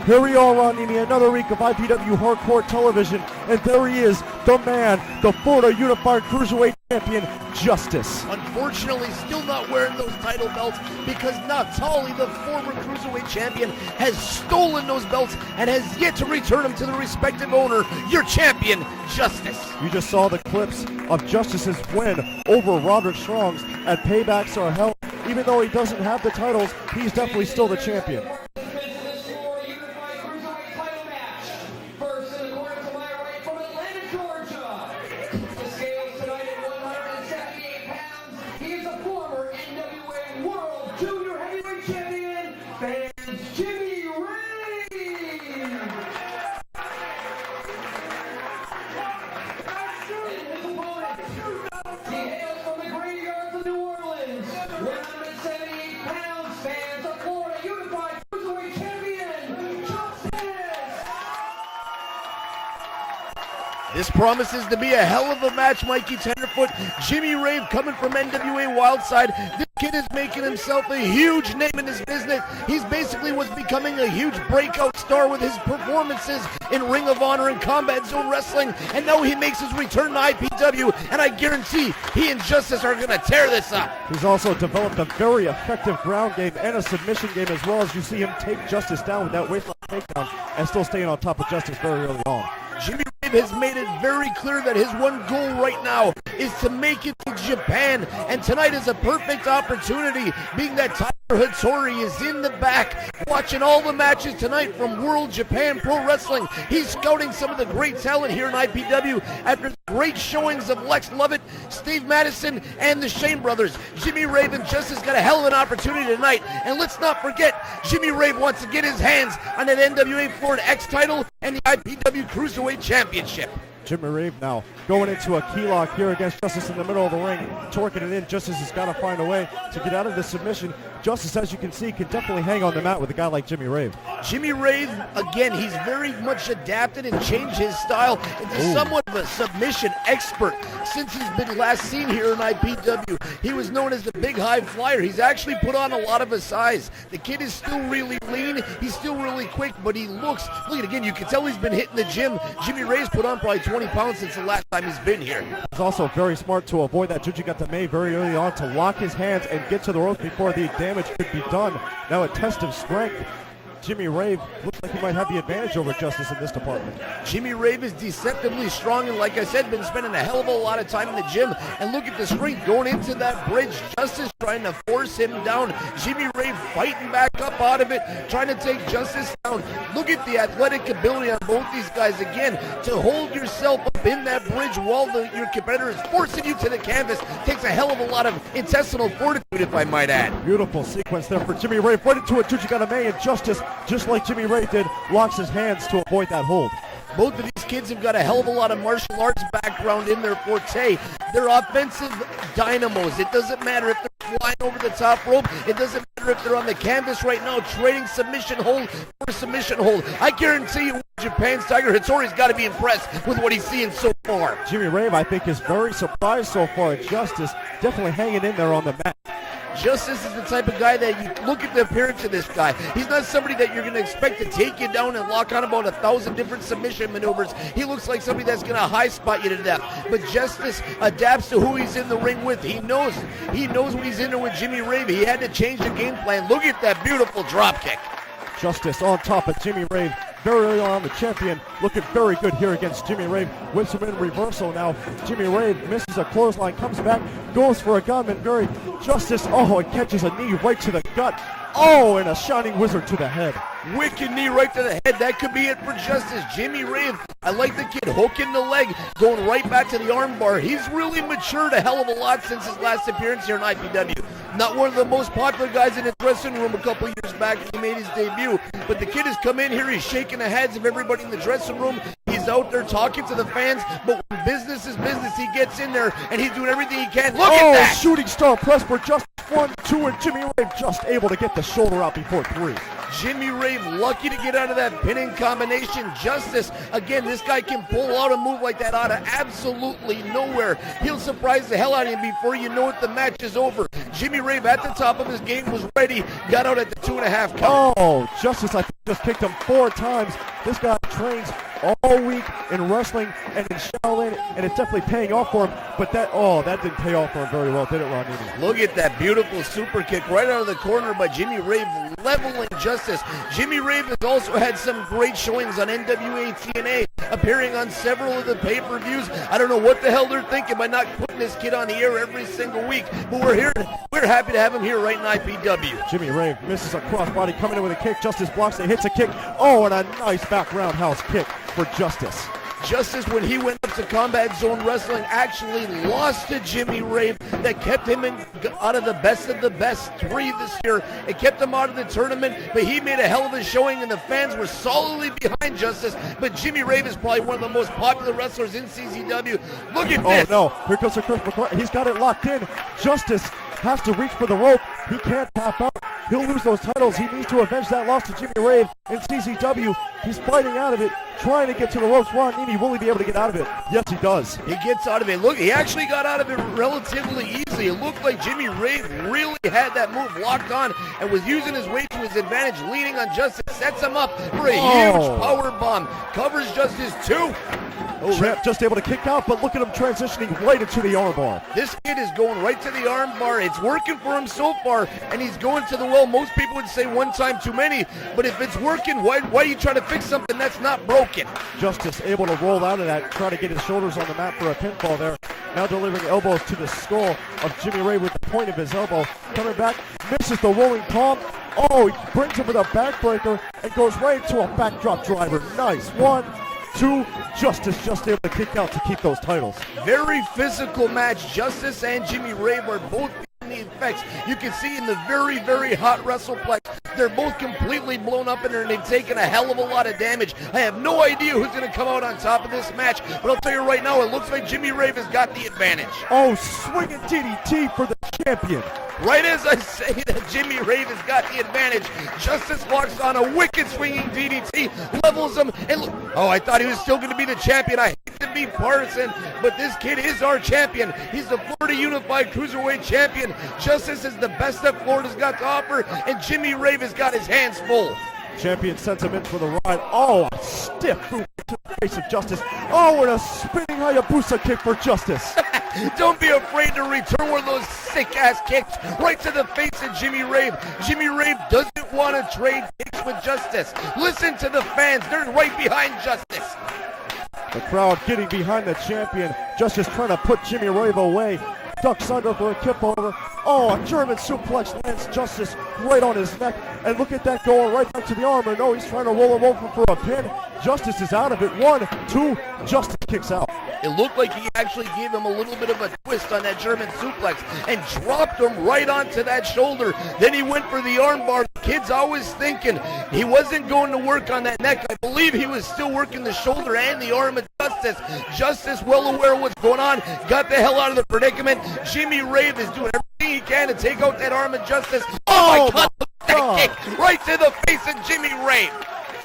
Here we are on another week of IPW Hardcore Television, and there he is, the man, the Florida Unified Cruiserweight Champion, Justice. Unfortunately, still not wearing those title belts because Natali, the former Cruiserweight Champion, has stolen those belts and has yet to return them to the respective owner, your champion, Justice. You just saw the clips of Justice's win over Roderick Strong's at Paybacks Are Hell. Even though he doesn't have the titles, he's definitely still the champion. This promises to be a hell of a match, Mikey Tenderfoot. Jimmy Rave coming from NWA Wildside. This kid is making himself a huge name in his business. He's basically was becoming a huge breakout star with his performances in Ring of Honor and Combat Zone Wrestling. And now he makes his return to IPW, and I guarantee he and Justice are going to tear this up. He's also developed a very effective ground game and a submission game, as well as you see him take Justice down with that waistline takedown and still staying on top of Justice very early on. Jimmy Rave has made it very clear that his one goal right now is to make it to Japan, and tonight is a perfect opportunity, being that Tiger Hattori is in the back watching all the matches tonight from World Japan Pro Wrestling. He's scouting some of the great talent here in IPW after great showings of Lex Lovett, Steve Madison, and the Shane brothers. Jimmy Rave and Justice got a hell of an opportunity tonight, and let's not forget, Jimmy Rave wants to get his hands on that NWA Florida X title and the IPW Cruiserweight Championship. Jimmy Rave now going into a key lock here against Justice in the middle of the ring, torquing it in. Justice has got to find a way to get out of this submission. Justice, as you can see, can definitely hang on the mat with a guy like Jimmy Rave. Jimmy Rave, again, he's very much adapted and changed his style into somewhat of a submission expert since he's been last seen here in IPW. He was known as the big high flyer. He's actually put on a lot of his size. The kid is still really lean. He's still really quick, but he looks, look at again, you can tell he's been hitting the gym. Jimmy Rave's put on probably 20 pounds since the last time he's been here. He's also very smart to avoid that Jujigata very early on, to lock his hands and get to the ropes before the damage could be done. Now a test of strength. Jimmy Rave looks like he might have the advantage over Justice in this department. Jimmy Rave is deceptively strong, and like I said, been spending a hell of a lot of time in the gym. And look at the strength going into that bridge. Justice trying to force him down. Jimmy Rave fighting back up out of it, trying to take Justice down. Look at the athletic ability on both these guys. Again, to hold yourself up in that bridge while your competitor is forcing you to the canvas takes a hell of a lot of intestinal fortitude, if I might add. Beautiful sequence there for Jimmy Rave. Right into a Jujigata, and Justice, just like Jimmy Rave did, locks his hands to avoid that hold. Both of these kids have got a hell of a lot of martial arts background in their forte. They're offensive dynamos. It doesn't matter if they're flying over the top rope. It doesn't matter if they're on the canvas right now trading submission hold for submission hold. I guarantee you Japan's Tiger Hattori's got to be impressed with what he's seeing so far. Jimmy Rave, I think, is very surprised so far at Justice. Definitely hanging in there on the mat. Justice is the type of guy that you look at the appearance of this guy. He's not somebody that you're going to expect to take you down and lock on about 1,000 different submission maneuvers. He looks like somebody that's going to high spot you to death. But Justice adapts to who he's in the ring with. He knows when he's in there with Jimmy Rave. He had to change the game plan. Look at that beautiful drop kick. Justice on top of Jimmy Rave. Very early on, the champion looking very good here against Jimmy Rave. Whips him in reversal now. Jimmy Rave misses a clothesline, comes back, goes for a gunman. Very Justice, and catches a knee right to the gut. And a Shining Wizard to the head. Wicked knee right to the head. That could be it for Justice. Jimmy Rave, I like the kid hooking the leg, going right back to the arm bar. He's really matured a hell of a lot since his last appearance here in IPW. Not one of the most popular guys in the dressing room a couple years back when he made his debut, but the kid has come in here, he's shaking the heads of everybody in the dressing room. He's out there talking to the fans, but when business is business, he gets in there and he's doing everything he can. Look at that! Shooting star press for Justice 1, 2, and Jimmy Rave just able to get the shoulder out before 3. Jimmy Rave lucky to get out of that pinning combination. Justice, again, this guy can pull out a move like that out of absolutely nowhere. He'll surprise the hell out of you before you know it, the match is over. Jimmy Rave at the top of his game was ready, got out at the 2.5 count. Oh, Justice, I think, just kicked him 4 times. This guy trains all week in wrestling and in Shaolin, and it's definitely paying off for him. But that didn't pay off for him very well, did it, Ron Nini? Look at that beautiful super kick right out of the corner by Jimmy Rave, leveling Justice. Jimmy Rave has also had some great showings on NWA TNA, appearing on several of the pay-per-views. I don't know what the hell they're thinking by not putting this kid on the air every single week, but we're happy to have him here right in IPW. Jimmy Rave misses a crossbody, coming in with a kick. Justice blocks it, hits a kick. Oh, and a nice back roundhouse kick for Justice. Justice, when he went up to Combat Zone Wrestling, actually lost to Jimmy Rave. That kept him out of the best 3 this year. It kept him out of the tournament, but he made a hell of a showing, and the fans were solidly behind Justice. But Jimmy Rave is probably one of the most popular wrestlers in CZW. Look at this. Oh, no. Here comes the Chris McCoy. He's got it locked in. Justice has to reach for the rope. He can't tap out. He'll lose those titles. He needs to avenge that loss to Jimmy Rave in CZW. He's fighting out of it, trying to get to the ropes. Ron Nini, will he be able to get out of it? Yes, he does. He gets out of it. Look, he actually got out of it relatively easily. It looked like Jimmy Rave really had that move locked on and was using his weight to his advantage, leaning on Justice, sets him up for a huge power bomb. Covers Justice too. Champ just able to kick out, but look at him transitioning right into the armbar. This kid is going right to the armbar. It's working for him so far, and he's going to the well. Most people would say one time too many, but if it's working, why are you trying to fix something that's not broken? Justice able to roll out of that, try to get his shoulders on the mat for a pinfall there. Now delivering elbows to the skull of Jimmy Rave with the point of his elbow. Coming back, misses the rolling palm. Oh, he brings him with a backbreaker and goes right into a backdrop driver. Nice. 1, 2, Justice just able to kick out to keep those titles. Very physical match. Justice and Jimmy Rave are both in the effects. You can see in the very, very hot WrestlePlex, they're both completely blown up in there, and they've taken a hell of a lot of damage. I have no idea who's going to come out on top of this match, but I'll tell you right now, it looks like Jimmy Rave has got the advantage. Oh, swinging DDT for the champion. Right as I say that Jimmy Rave has got the advantage, Justice locks on a wicked swinging DDT, levels him, and look, oh, I thought he was still going to be the champion. I hate to be partisan, but this kid is our champion. He's the Florida Unified Cruiserweight Champion. Justice is the best that Florida's got to offer, and Jimmy Rave has got his hands full. Champion sends him in for the ride. Oh, a stiff boot to the face of Justice. Oh, and a spinning Hayabusa kick for Justice. Don't be afraid to return one of those sick-ass kicks right to the face of Jimmy Rave. Jimmy Rave doesn't want to trade kicks with Justice. Listen to the fans. They're right behind Justice. The crowd getting behind the champion. Justice trying to put Jimmy Rave away. Ducks under for a kip over. Oh, a German suplex lands Justice right on his neck. And look at that going right back to the armor. No, he's trying to roll him over for a pin. Justice is out of it. 1, 2, Justice kicks out. It looked like he actually gave him a little bit of a twist on that German suplex and dropped him right onto that shoulder. Then he went for the armbar. The kid's always thinking he wasn't going to work on that neck. I believe he was still working the shoulder and the arm of Justice. Justice, well aware of what's going on, got the hell out of the predicament. Jimmy Rave is doing everything he can to take out that arm of Justice. Oh my God, that kick right to the face of Jimmy Rave.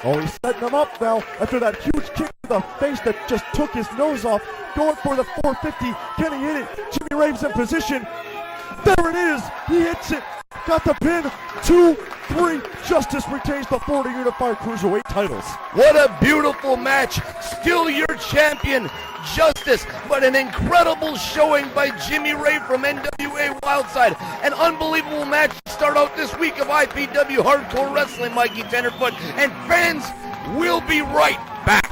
Oh, he's setting him up now after that huge kick to the face that just took his nose off. Going for the 450. Can he hit it? Jimmy Rave's in position. There it is. He hits it. Got the pin. 2, 3. Justice retains the Florida Unified Cruiserweight titles. What a beautiful match. Still your champion, Justice, but an incredible showing by Jimmy Rave from NWA Wildside. An unbelievable match to start out this week of IPW Hardcore Wrestling, Mikey Tenderfoot, and fans will be right back.